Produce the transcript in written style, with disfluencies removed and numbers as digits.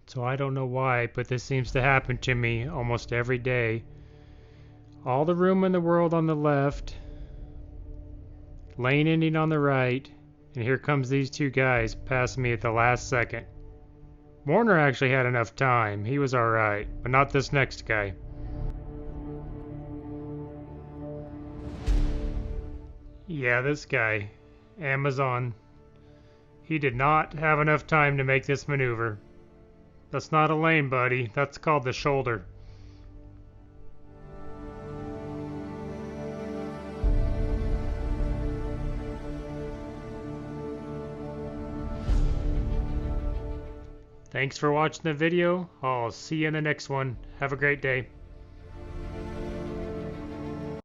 So I don't know why, but this seems to happen to me almost every day. All the room in the world on the left, lane ending on the right, and here comes these two guys passing me at the last second. Warner actually had enough time. He was alright, but not this next guy. Yeah, this guy. Amazon. He did not have enough time to make this maneuver. That's not a lane, buddy. That's called the shoulder. Thanks for watching the video. I'll see you in the next one. Have a great day.